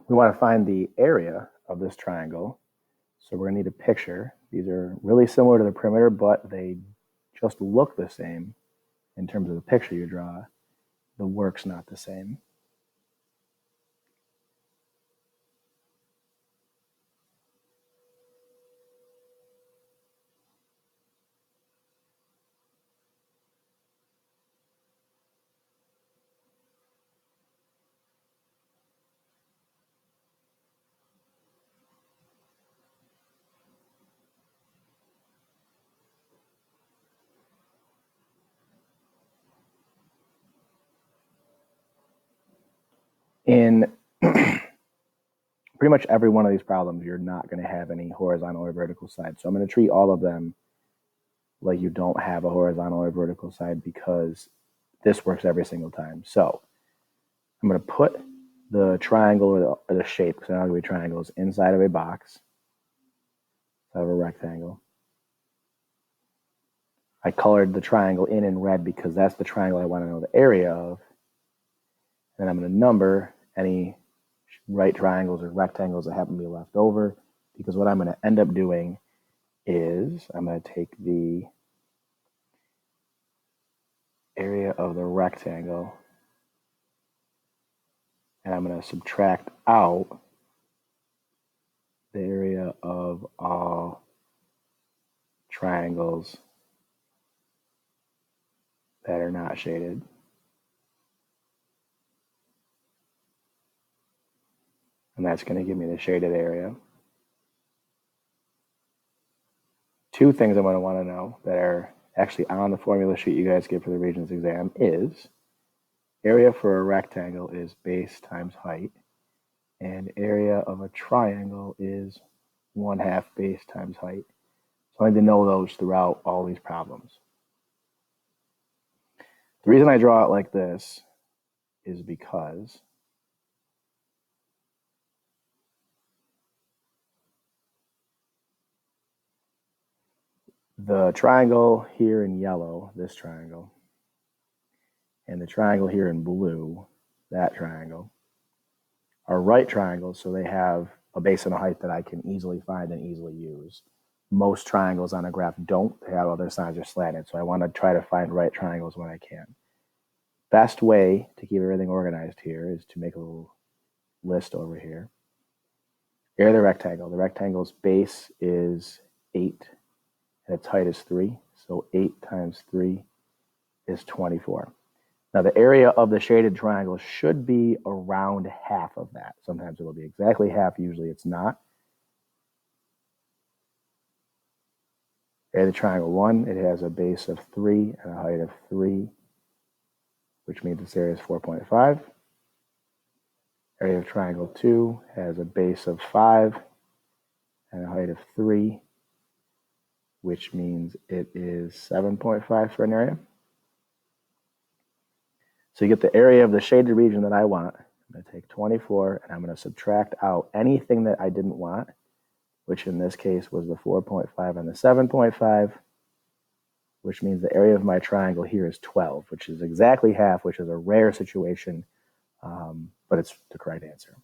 we want to find the area of this triangle. So we're going to need a picture. These are really similar to the perimeter, but they just look the same in terms of the picture you draw. The work's not the same. In pretty much every one of these problems, you're not going to have any horizontal or vertical side. So I'm going to treat all of them like you don't have a horizontal or vertical side because this works every single time. So I'm going to put the triangle or the shape, because they're not going to be triangles, inside of a box, inside of a rectangle. I colored the triangle in red because that's the triangle I want to know the area of. And I'm going to number any right triangles or rectangles that happen to be left over, because what I'm going to end up doing is I'm going to take the area of the rectangle and I'm going to subtract out the area of all triangles that are not shaded. And that's going to give me the shaded area. Two things I'm going to want to know that are actually on the formula sheet you guys get for the Regents exam is area for a rectangle is base times height, and area of a triangle is 1/2 base times height. So I need to know those throughout all these problems. The reason I draw it like this is because the triangle here in yellow, this triangle, and the triangle here in blue, that triangle, are right triangles, so they have a base and a height that I can easily find and easily use. Most triangles on a graph don't. They have other sides are slanted, so I want to try to find right triangles when I can. Best way to keep everything organized here is to make a little list over here. Area of the rectangle. The rectangle's base is 8, and its height is 3. So 8 times 3 is 24. Now the area of the shaded triangle should be around half of that. Sometimes it will be exactly half, usually it's not. Area of the triangle 1, it has a base of 3 and a height of 3, which means this area is 4.5. Area of triangle 2 has a base of 5 and a height of 3, which means it is 7.5 for an area. So you get the area of the shaded region that I want. I'm going to take 24 and I'm going to subtract out anything that I didn't want, which in this case was the 4.5 and the 7.5, which means the area of my triangle here is 12, which is exactly half, which is a rare situation, but it's the correct answer.